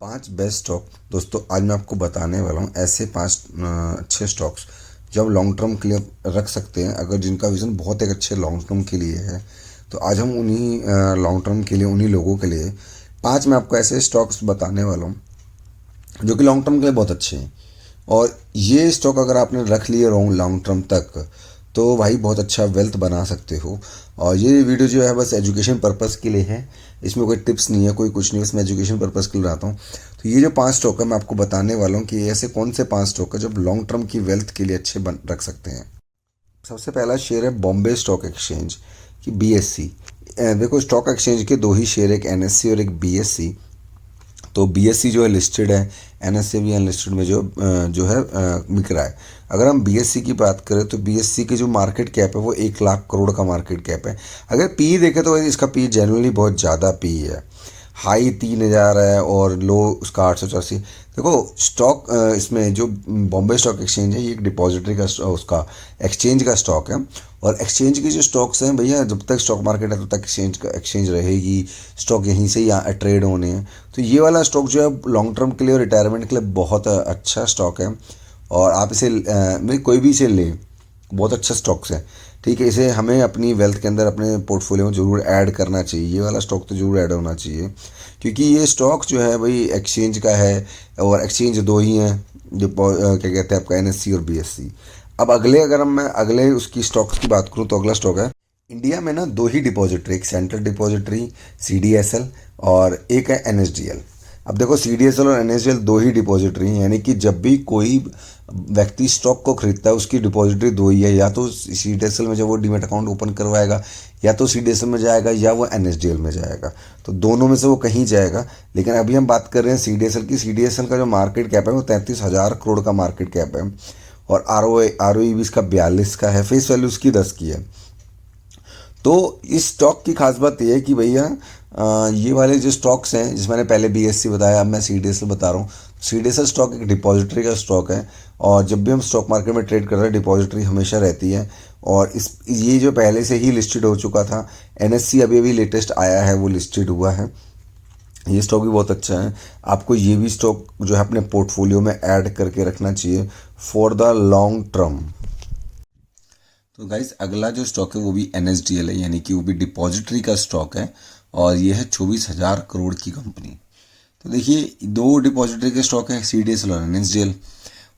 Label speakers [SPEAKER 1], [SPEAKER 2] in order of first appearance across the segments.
[SPEAKER 1] 5 best stock दोस्तों आज मैं आपको बताने वाला हूँ। ऐसे 5 अच्छे स्टॉक्स जो आप लॉन्ग टर्म के लिए रख सकते हैं, अगर जिनका विज़न बहुत एक अच्छे लॉन्ग टर्म के लिए है। तो आज हम उन्हीं लॉन्ग टर्म के लिए, उन्हीं लोगों के लिए 5 मैं आपको ऐसे स्टॉक्स बताने वाला हूँ जो कि लॉन्ग टर्म के लिए बहुत अच्छे हैं। और ये स्टॉक अगर आपने रख लिए लॉन्ग टर्म तक, तो भाई बहुत अच्छा वेल्थ बना सकते हो। और ये वीडियो जो है बस एजुकेशन पर्पज़ के लिए है, इसमें कोई टिप्स नहीं है, कोई कुछ नहीं, बस मैं एजुकेशन पर्पज़ के लिए आता हूँ। तो ये जो 5 स्टॉक है मैं आपको बताने वाला हूँ कि ऐसे कौन से 5 स्टॉक है जो लॉन्ग टर्म की वेल्थ के लिए अच्छे बन रख सकते हैं। सबसे पहला शेयर है बॉम्बे स्टॉक एक्सचेंज की BSC। देखो, स्टॉक एक्सचेंज के दो ही शेयर, एक NSE और एक BSC। तो BSC जो है लिस्टेड है, NSE भी अनलिस्टेड में जो है बिक रहा है। अगर हम BSC की बात करें तो BSC की जो मार्केट कैप है वो 1 लाख करोड़ का मार्केट कैप है। अगर पी देखें तो इसका पी जनरली बहुत ज़्यादा पी है। हाई 3,000 है और लो उसका 884। देखो, स्टॉक इसमें जो बॉम्बे स्टॉक एक्सचेंज है ये एक डिपॉजिटरी का उसका एक्सचेंज का स्टॉक है। और एक्सचेंज के जो स्टॉक्स हैं भैया, जब तक स्टॉक मार्केट है तब तक एक्सचेंज रहेगी, स्टॉक यहीं से ही ट्रेड होने हैं। तो ये वाला स्टॉक जो है लॉन्ग टर्म के लिए और रिटायरमेंट के लिए बहुत अच्छा स्टॉक है। और आप इसे कोई भी इसे ले, बहुत अच्छा स्टॉक्स है। ठीक है, इसे हमें अपनी वेल्थ के अंदर अपने पोर्टफोलियो में ज़रूर ऐड करना चाहिए। ये वाला स्टॉक तो ज़रूर ऐड होना चाहिए, क्योंकि ये स्टॉक जो है भाई एक्सचेंज का है। और एक्सचेंज दो ही हैं, जो क्या कहते हैं आपका, NSE और BSC। अब अगले, अगर मैं अगले उसकी स्टॉक्स की बात करूँ तो अगला स्टॉक है इंडिया में ना दो ही डिपॉजिटरी, एक सेंट्रल डिपॉजिटरी CDSL और एक है NSDL। अब देखो, CDSL और NSDL दो ही डिपॉजिटरी हैं, यानी कि जब भी कोई व्यक्ति स्टॉक को खरीदता है उसकी डिपॉजिटरी दो ही है। या तो CDSL में जब वो डीमेट अकाउंट ओपन करवाएगा, या तो CDSL में जाएगा, या वो NSDL में जाएगा। तो दोनों में से वो कहीं जाएगा। लेकिन अभी हम बात कर रहे हैं CDSL की। CDSL का जो मार्केट कैप है वो 33,000 करोड़ का मार्केट कैप है। और ROE भी इसका 42 का है, फेस वैल्यू उसकी 10 की है। तो इस स्टॉक की खास बात यह है कि भैया ये वाले जो स्टॉक्स हैं, जिस मैंने पहले BSC बताया, अब मैं CDSL बता रहा हूँ। CDSL स्टॉक एक डिपॉजिटरी का स्टॉक है। और जब भी हम स्टॉक मार्केट में ट्रेड कर रहे हैं, डिपॉजिटरी हमेशा रहती है। और ये जो पहले से ही लिस्टेड हो चुका था। NSE अभी अभी लेटेस्ट आया है, वो लिस्टेड हुआ है। ये स्टॉक भी बहुत अच्छा है। आपको ये भी स्टॉक जो है अपने पोर्टफोलियो में ऐड करके रखना चाहिए फॉर द लॉन्ग टर्म। तो गाइस, अगला जो स्टॉक है वो भी NSDL है, यानी कि वो भी डिपॉजिटरी का स्टॉक है। और ये है 24,000 करोड़ की कंपनी। तो देखिए, दो डिपॉजिटरी के स्टॉक है, CDSL और NSDL।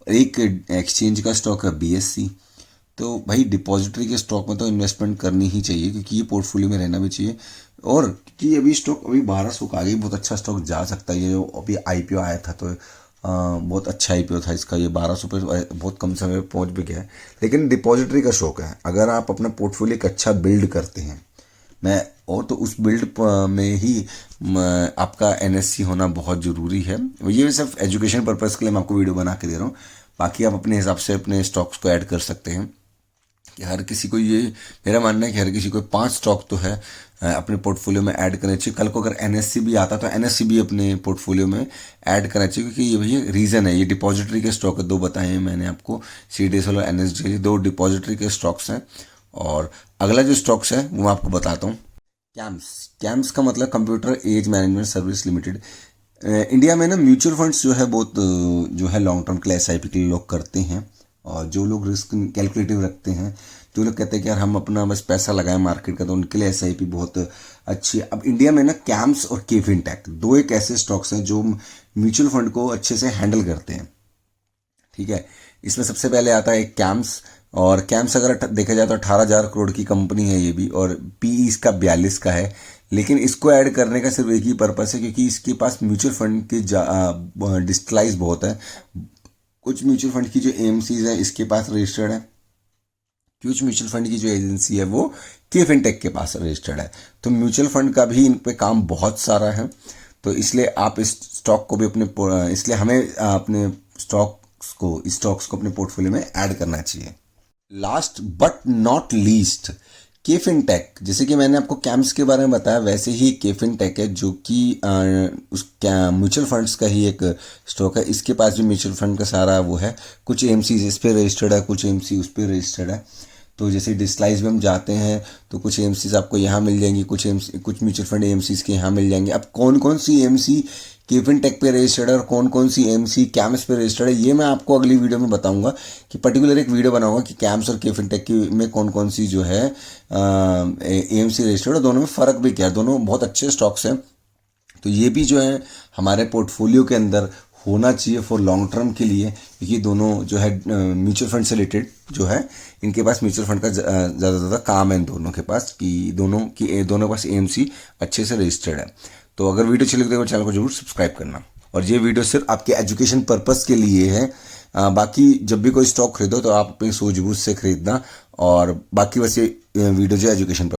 [SPEAKER 1] एक एक्सचेंज का स्टॉक है BSC। तो भाई, डिपॉजिटरी के स्टॉक में तो इन्वेस्टमेंट करनी ही चाहिए, क्योंकि ये पोर्टफोलियो में रहना भी चाहिए। और क्योंकि अभी स्टॉक अभी 1200 का आगे बहुत अच्छा स्टॉक जा सकता है। ये जो अभी IPO आया था, तो बहुत अच्छा IPO था इसका। ये 1200 पे बहुत कम समय में पहुंच भी गया है। लेकिन डिपॉजिटरी का शौक है, अगर आप अपना पोर्टफोलियो एक अच्छा बिल्ड करते हैं, मैं और तो उस बिल्ड में ही आपका NSC होना बहुत ज़रूरी है। ये सिर्फ एजुकेशन पर्पज़ के लिए मैं आपको वीडियो बना के दे रहा हूँ। बाकी आप अपने हिसाब से अपने स्टॉक्स को ऐड कर सकते हैं। कि हर किसी को, ये मेरा मानना है कि हर किसी को 5 स्टॉक तो है अपने पोर्टफोलियो में ऐड करना चाहिए। कल को अगर NSC भी आता तो NSC भी अपने पोर्टफोलियो में ऐड करना चाहिए, क्योंकि ये भैया रीज़न है। ये डिपॉजिटरी के स्टॉक है, दो बताए हैं मैंने आपको, CDSL और NSDL, दो डिपॉजिटरी के स्टॉक्स हैं। और अगला जो स्टॉक्स है वो मैं आपको बताता हूँ। कैम्स। कैम्स का मतलब computer age management service limited. India में ना म्यूचुअल फंड्स जो है बहुत जो है लॉन्ग टर्म के लिए SIP के लिए लोग करते हैं। और जो लोग रिस्क कैलकुलेटिव रखते हैं, जो लोग कहते हैं कि यार हम अपना बस पैसा लगाएं मार्केट का, तो उनके लिए SIP बहुत अच्छी है। अब इंडिया में ना कैम्स और KFinTech दो एक ऐसे स्टॉक्स हैं जो म्यूचुअल फंड को अच्छे से हैंडल करते हैं। ठीक है, इसमें सबसे पहले आता है कैम्स। और कैम्स अगर देखा जाए तो 18,000 करोड़ की कंपनी है ये भी, और PE इसका 42 का है। लेकिन इसको ऐड करने का सिर्फ एक ही पर्पस है, क्योंकि इसके पास म्यूचुअल फंड की डिस्टलाइज बहुत है। कुछ म्यूचुअल फंड की जो AMCs है इसके पास रजिस्टर्ड है, कुछ म्यूचुअल फंड की जो एजेंसी है वो KFinTech के पास रजिस्टर्ड है। तो म्यूचुअल फंड का भी इन पे काम बहुत सारा है। तो इसलिए आप इस स्टॉक को भी इसलिए हमें अपने स्टॉक्स को अपने पोर्टफोलियो में ऐड करना चाहिए। Last but not least, KFinTech। जैसे कि मैंने आपको कैम्स के बारे में बताया, वैसे ही KFinTech है, जो कि उस म्यूचुअल फंड्स का ही एक स्टॉक है। इसके पास भी म्यूचुअल फंड का सारा वो है। कुछ AMC इस पर रजिस्टर्ड है, कुछ AMC उस पर रजिस्टर्ड है। तो जैसे डिस्लाइज में हम जाते हैं तो कुछ AMCs आपको यहाँ मिल जाएंगी, कुछ म्यूचुअल फंड AMCs के यहाँ मिल जाएंगे। अब कौन कौन सी AMC केफिन टेक पे रजिस्टर्ड है और कौन कौन सी एएमसी कैम्स पे रजिस्टर्ड है, ये मैं आपको अगली वीडियो में बताऊंगा कि पर्टिकुलर एक वीडियो बनाऊंगा कि कैम्स और केफिन टेक की में कौन कौन सी जो है एएमसी रजिस्टर्ड है, दोनों में फ़र्क भी क्या है, दोनों बहुत अच्छे स्टॉक्स हैं। तो ये भी जो है हमारे पोर्टफोलियो के अंदर होना चाहिए फॉर लॉन्ग टर्म के लिए, क्योंकि दोनों जो है म्यूचुअल फंड से रिलेटेड जो है, इनके पास म्यूचुअल फंड का ज़्यादा से ज़्यादा काम है इन दोनों के पास, कि दोनों के पास एएमसी अच्छे से रजिस्टर्ड है। तो अगर वीडियो अच्छी लगी तो चैनल को जरूर सब्सक्राइब करना। और ये वीडियो सिर्फ आपके एजुकेशन पर्पस के लिए है। बाकी जब भी कोई स्टॉक खरीदो तो आप अपनी सूझबूझ से खरीदना, और बाकी बस ये वीडियो जो है एजुकेशन